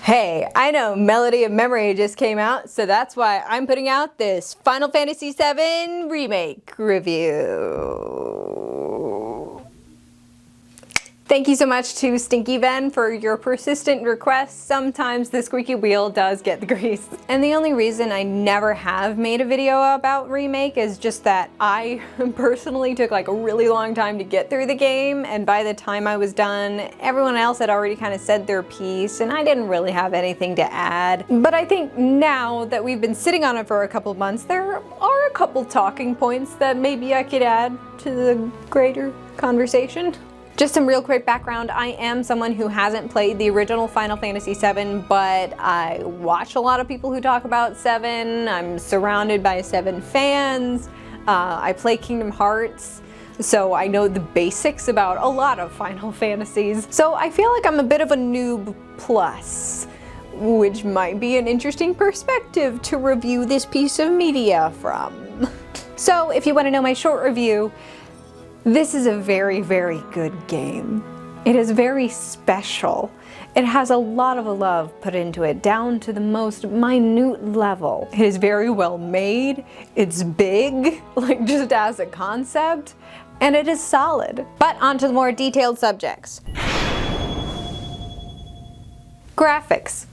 Hey, I know Melody of Memory just came out, so that's why I'm putting out this Final Fantasy VII Remake review. Thank you so much to Stinky Ven for your persistent requests. Sometimes the squeaky wheel does get the grease. And the only reason I never have made a video about Remake is just that I personally took like a really long time to get through the game, and by the time I was done, everyone else had already kind of said their piece and I didn't really have anything to add. But I think now that we've been sitting on it for a couple of months, there are a couple talking points that maybe I could add to the greater conversation. Just some real quick background, I am someone who hasn't played the original Final Fantasy VII, but I watch a lot of people who talk about 7. I'm surrounded by 7 fans. I play Kingdom Hearts, so I know the basics about a lot of Final Fantasies. So I feel like I'm a bit of a noob plus, which might be an interesting perspective to review this piece of media from. So if you want to know my short review, this is a very, very good game. It is very special. It has a lot of love put into it, down to the most minute level. It is very well made, it's big, like just as a concept, and it is solid. But on to the more detailed subjects. Graphics.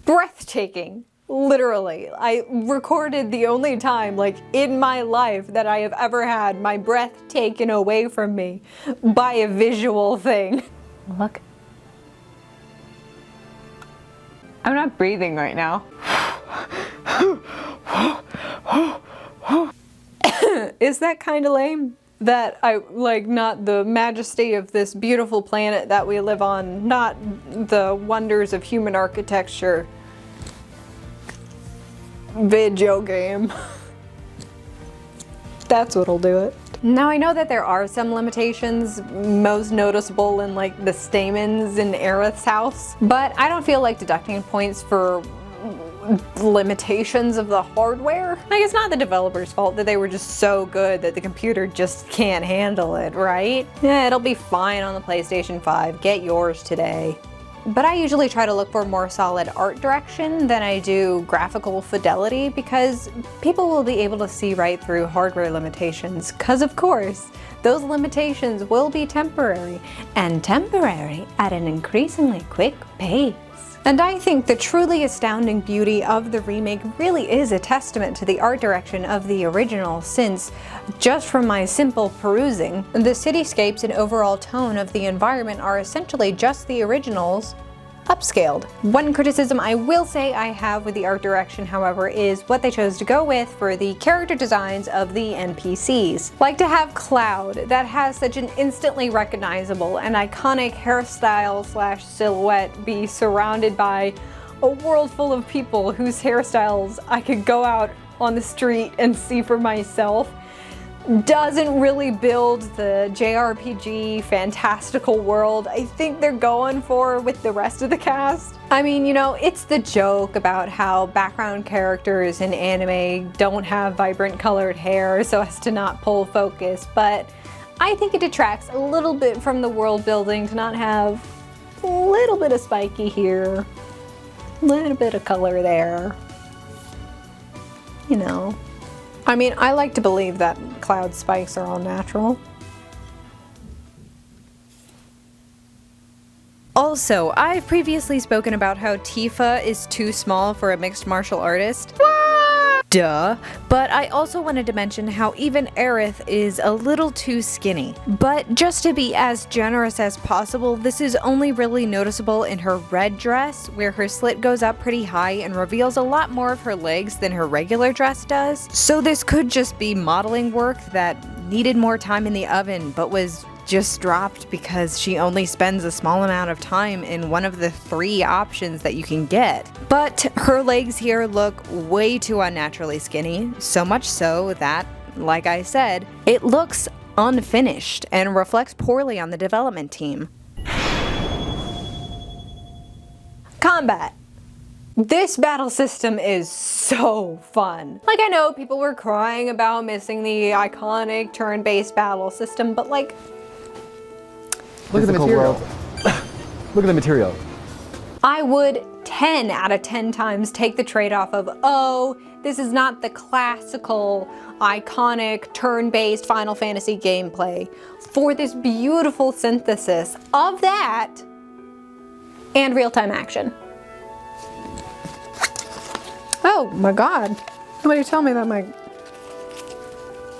Breathtaking. Literally, I recorded the only time, like, in my life that I have ever had my breath taken away from me by a visual thing. Look. I'm not breathing right now. Is that kind of lame? That I, like, not the majesty of this beautiful planet that we live on, not the wonders of human architecture. Video game. That's what'll do it. Now I know that there are some limitations, most noticeable in like the stamens in Aerith's house, but I don't feel like deducting points for limitations of the hardware. Like, it's not the developer's fault that they were just so good that the computer just can't handle it, right? Yeah, it'll be fine on the PlayStation 5. Get yours today. But I usually try to look for more solid art direction than I do graphical fidelity, because people will be able to see right through hardware limitations, because of course, those limitations will be temporary, and temporary at an increasingly quick pace. And I think the truly astounding beauty of the remake really is a testament to the art direction of the original, since, just from my simple perusing, the cityscapes and overall tone of the environment are essentially just the original's upscaled. One criticism I will say I have with the art direction, however, is what they chose to go with for the character designs of the NPCs. Like to have Cloud, that has such an instantly recognizable and iconic hairstyle / silhouette, be surrounded by a world full of people whose hairstyles I could go out on the street and see for myself, doesn't really build the JRPG fantastical world I think they're going for with the rest of the cast. I mean, you know, it's the joke about how background characters in anime don't have vibrant colored hair so as to not pull focus, but I think it detracts a little bit from the world building to not have a little bit of spiky here, a little bit of color there, you know. I mean, I like to believe that Cloud spikes are all natural. Also, I've previously spoken about how Tifa is too small for a mixed martial artist. Duh. But I also wanted to mention how even Aerith is a little too skinny. But just to be as generous as possible, this is only really noticeable in her red dress, where her slit goes up pretty high and reveals a lot more of her legs than her regular dress does. So this could just be modeling work that needed more time in the oven, but was just dropped because she only spends a small amount of time in one of the 3 options that you can get. But her legs here look way too unnaturally skinny, so much so that, like I said, it looks unfinished and reflects poorly on the development team. Combat. This battle system is so fun. Like, I know people were crying about missing the iconic turn-based battle system, but like, look at the material. Look at the material. I would 10 out of 10 times take the trade-off of, oh, this is not the classical, iconic, turn-based Final Fantasy gameplay, for this beautiful synthesis of that and real-time action. Oh my god. Somebody tell me that my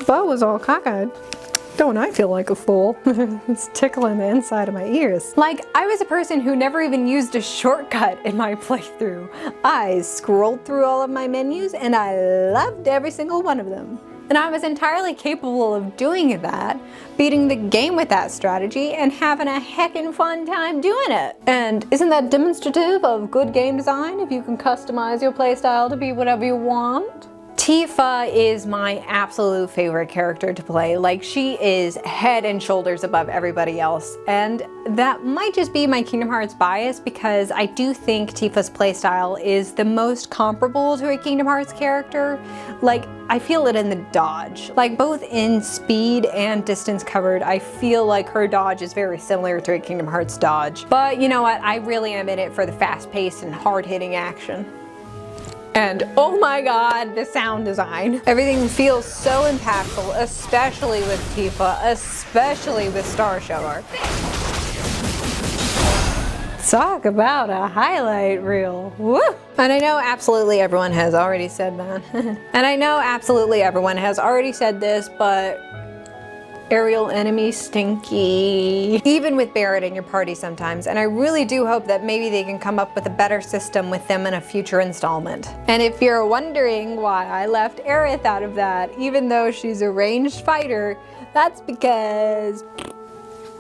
bow was all cockeyed. Don't I feel like a fool? It's tickling the inside of my ears. Like, I was a person who never even used a shortcut in my playthrough. I scrolled through all of my menus and I loved every single one of them. And I was entirely capable of doing that, beating the game with that strategy, and having a heckin' fun time doing it. And isn't that demonstrative of good game design if you can customize your playstyle to be whatever you want? Tifa is my absolute favorite character to play. Like, she is head and shoulders above everybody else. And that might just be my Kingdom Hearts bias, because I do think Tifa's playstyle is the most comparable to a Kingdom Hearts character. Like, I feel it in the dodge. Like, both in speed and distance covered, I feel like her dodge is very similar to a Kingdom Hearts dodge. But you know what? I really am in it for the fast-paced and hard-hitting action. And oh my god, the sound design. Everything feels so impactful, especially with Tifa, especially with Star Shower. Talk about a highlight reel. Woo! And I know absolutely everyone has already said that. And I know absolutely everyone has already said this, but aerial enemies stinky. Even with Barret in your party sometimes, and I really do hope that maybe they can come up with a better system with them in a future installment. And if you're wondering why I left Aerith out of that, even though she's a ranged fighter, that's because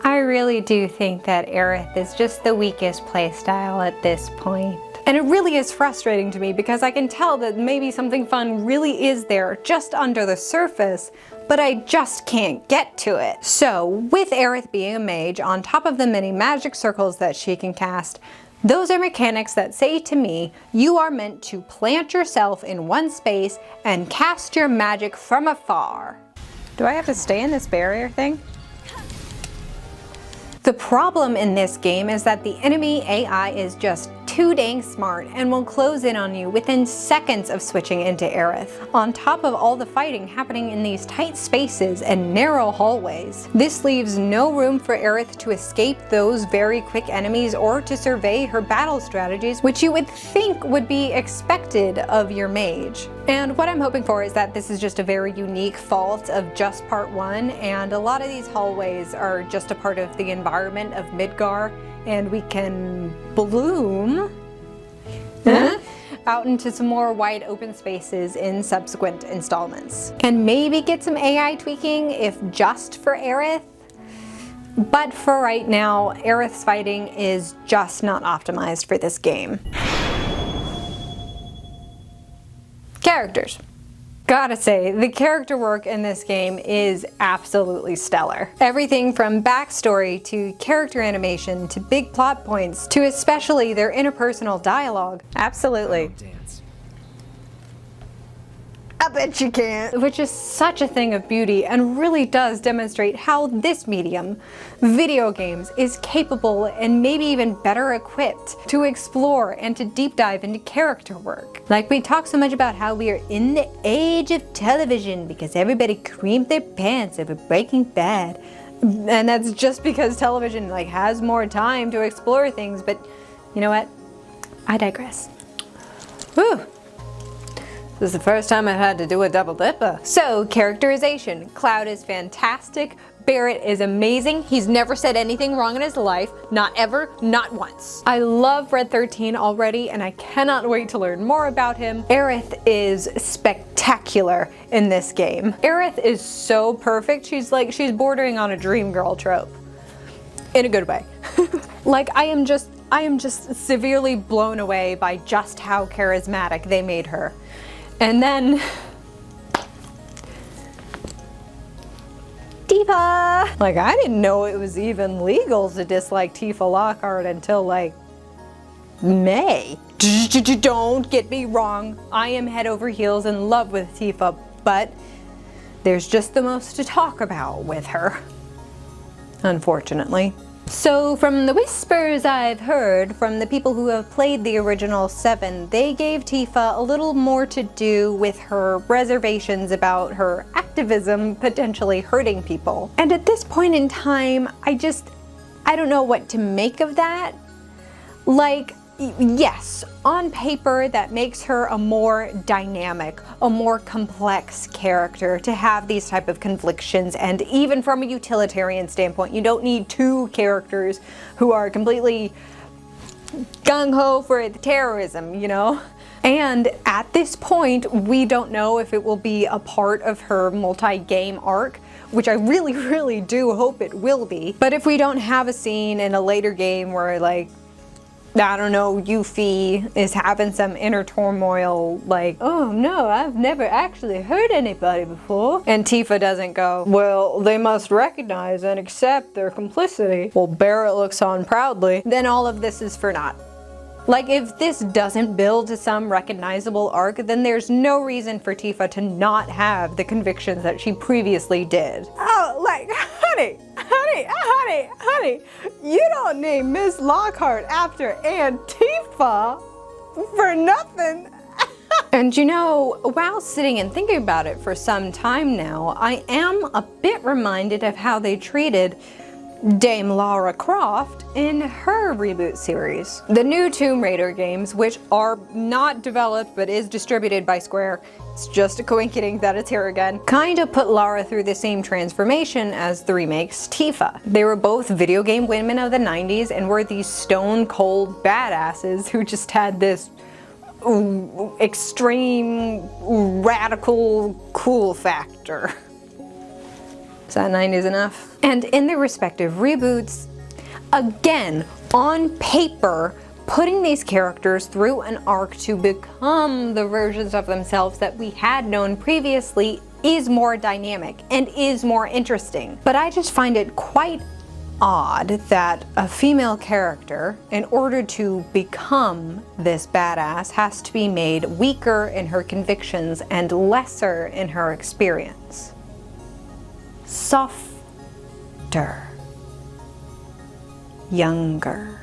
I really do think that Aerith is just the weakest playstyle at this point. And it really is frustrating to me, because I can tell that maybe something fun really is there just under the surface, but I just can't get to it. So with Aerith being a mage, on top of the many magic circles that she can cast, those are mechanics that say to me, you are meant to plant yourself in one space and cast your magic from afar. Do I have to stay in this barrier thing? The problem in this game is that the enemy AI is just too dang smart and will close in on you within seconds of switching into Aerith, on top of all the fighting happening in these tight spaces and narrow hallways. This leaves no room for Aerith to escape those very quick enemies or to survey her battle strategies, which you would think would be expected of your mage. And what I'm hoping for is that this is just a very unique fault of just part 1, and a lot of these hallways are just a part of the environment of Midgar, and we can bloom out into some more wide open spaces in subsequent installments. And maybe get some AI tweaking if just for Aerith. But for right now, Aerith's fighting is just not optimized for this game. Characters. Gotta say, the character work in this game is absolutely stellar. Everything from backstory to character animation to big plot points to especially their interpersonal dialogue. Absolutely. I bet you can't. Which is such a thing of beauty and really does demonstrate how this medium, video games, is capable and maybe even better equipped to explore and to deep dive into character work. Like, we talk so much about how we are in the age of television because everybody creamed their pants over Breaking Bad. And that's just because television has more time to explore things, but you know what? I digress. Whew. This is the first time I've had to do a double dipper. So, characterization. Cloud is fantastic. Barret is amazing. He's never said anything wrong in his life. Not ever, not once. I love Red 13 already, and I cannot wait to learn more about him. Aerith is spectacular in this game. Aerith is so perfect. She's bordering on a dream girl trope. In a good way. I am just severely blown away by just how charismatic they made her. And then Tifa! I didn't know it was even legal to dislike Tifa Lockhart until May. Don't get me wrong, I am head over heels in love with Tifa, but there's just the most to talk about with her, unfortunately. So from the whispers I've heard from the people who have played the original VII, they gave Tifa a little more to do with her reservations about her activism potentially hurting people. And at this point in time, I don't know what to make of that. Like, yes, on paper that makes her a more dynamic, a more complex character to have these type of conflictions, and even from a utilitarian standpoint, you don't need two characters who are completely gung-ho for the terrorism, you know? And at this point, we don't know if it will be a part of her multi-game arc, which I really, really do hope it will be. But if we don't have a scene in a later game where, like, I don't know, Yuffie is having some inner turmoil, like, oh no, I've never actually hurt anybody before. And Tifa doesn't go, well, they must recognize and accept their complicity. Well, Barrett looks on proudly. Then all of this is for naught. Like, if this doesn't build to some recognizable arc, then there's no reason for Tifa to not have the convictions that she previously did. Oh, like, honey, you don't name Miss Lockhart after Antifa for nothing. And you know, while sitting and thinking about it for some time now, I am a bit reminded of how they treated Dame Lara Croft in her reboot series. The new Tomb Raider games, which are not developed but is distributed by Square, it's just a coincidence that it's here again, kind of put Lara through the same transformation as the remake's Tifa. They were both video game women of the 90s and were these stone cold badasses who just had this extreme radical cool factor. Is that 90s enough? And in their respective reboots, again, on paper, putting these characters through an arc to become the versions of themselves that we had known previously is more dynamic and is more interesting. But I just find it quite odd that a female character, in order to become this badass, has to be made weaker in her convictions and lesser in her experience. Softer, younger.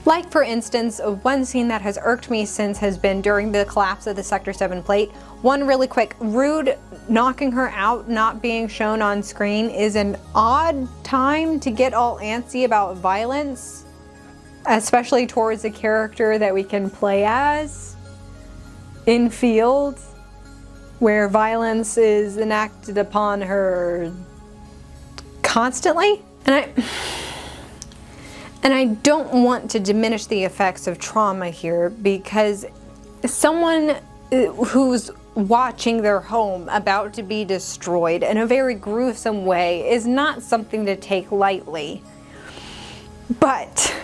Like, for instance, one scene that has irked me since has been during the collapse of the Sector 7 plate. One really quick, Rude knocking her out not being shown on screen is an odd time to get all antsy about violence, especially towards a character that we can play as in fields where violence is enacted upon her constantly. And I don't want to diminish the effects of trauma here, because someone who's watching their home about to be destroyed in a very gruesome way is not something to take lightly. But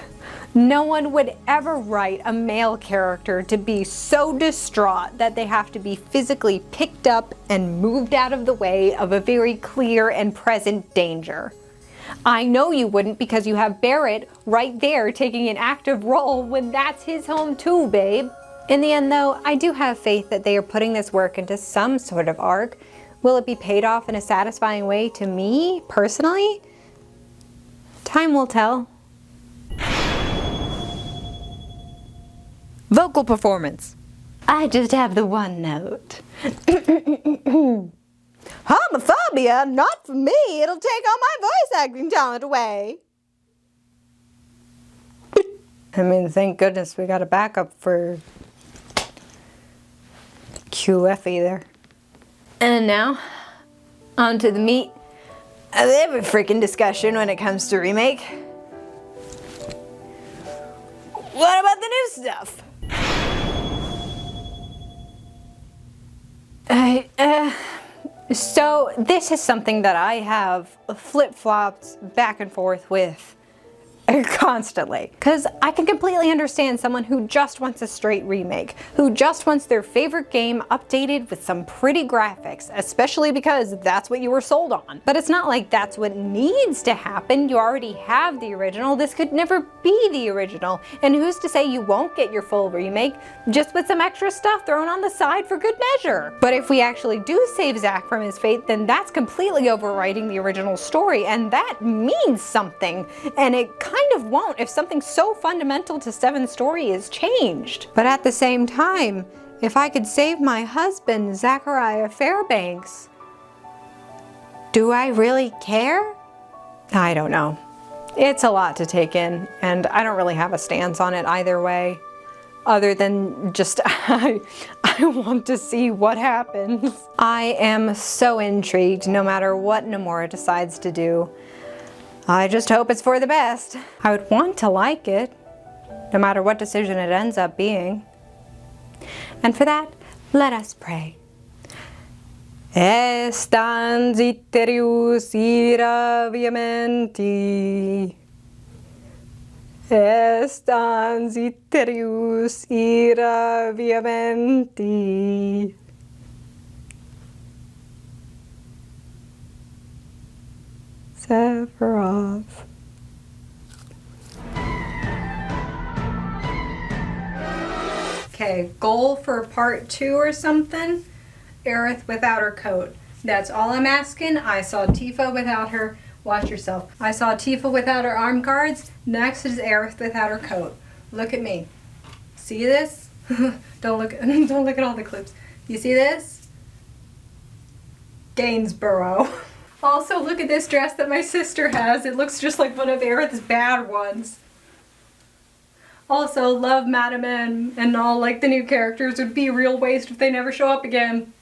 no one would ever write a male character to be so distraught that they have to be physically picked up and moved out of the way of a very clear and present danger. I know you wouldn't, because you have Barrett right there taking an active role when that's his home too, babe. In the end though, I do have faith that they are putting this work into some sort of arc. Will it be paid off in a satisfying way to me, personally? Time will tell. Vocal performance. I just have the one note. Homophobia? Not for me. It'll take all my voice acting talent away. I mean, thank goodness we got a backup for QFE there. And now, on to the meat of every freaking discussion when it comes to Remake. What about the new stuff? So this is something that I have flip-flopped back and forth with constantly. Because I can completely understand someone who just wants a straight remake, who just wants their favorite game updated with some pretty graphics, especially because that's what you were sold on. But it's not like that's what needs to happen. You already have the original. This could never be the original. And who's to say you won't get your full remake just with some extra stuff thrown on the side for good measure? But if we actually do save Zack from his fate, then that's completely overwriting the original story, and that means something. And it kind of won't if something so fundamental to VII's story is changed. But at the same time, if I could save my husband, Zachariah Fairbanks, do I really care? I don't know. It's a lot to take in, and I don't really have a stance on it either way, other than just I want to see what happens. I am so intrigued no matter what Nomura decides to do. I just hope it's for the best. I would want to like it, no matter what decision it ends up being. And for that, let us pray. Estan ziterius ira viamenti. Estan ziterius ira viamenti. Sephiroth. Okay, goal for part 2 or something? Aerith without her coat. That's all I'm asking. I saw Tifa without her. Watch yourself. I saw Tifa without her arm guards. Next is Aerith without her coat. Look at me. See this? Don't look at all the clips. You see this? Gainsborough. Also, look at this dress that my sister has. It looks just like one of Aerith's bad ones. Also, love Madame N and all like the new characters. Would be a real waste if they never show up again.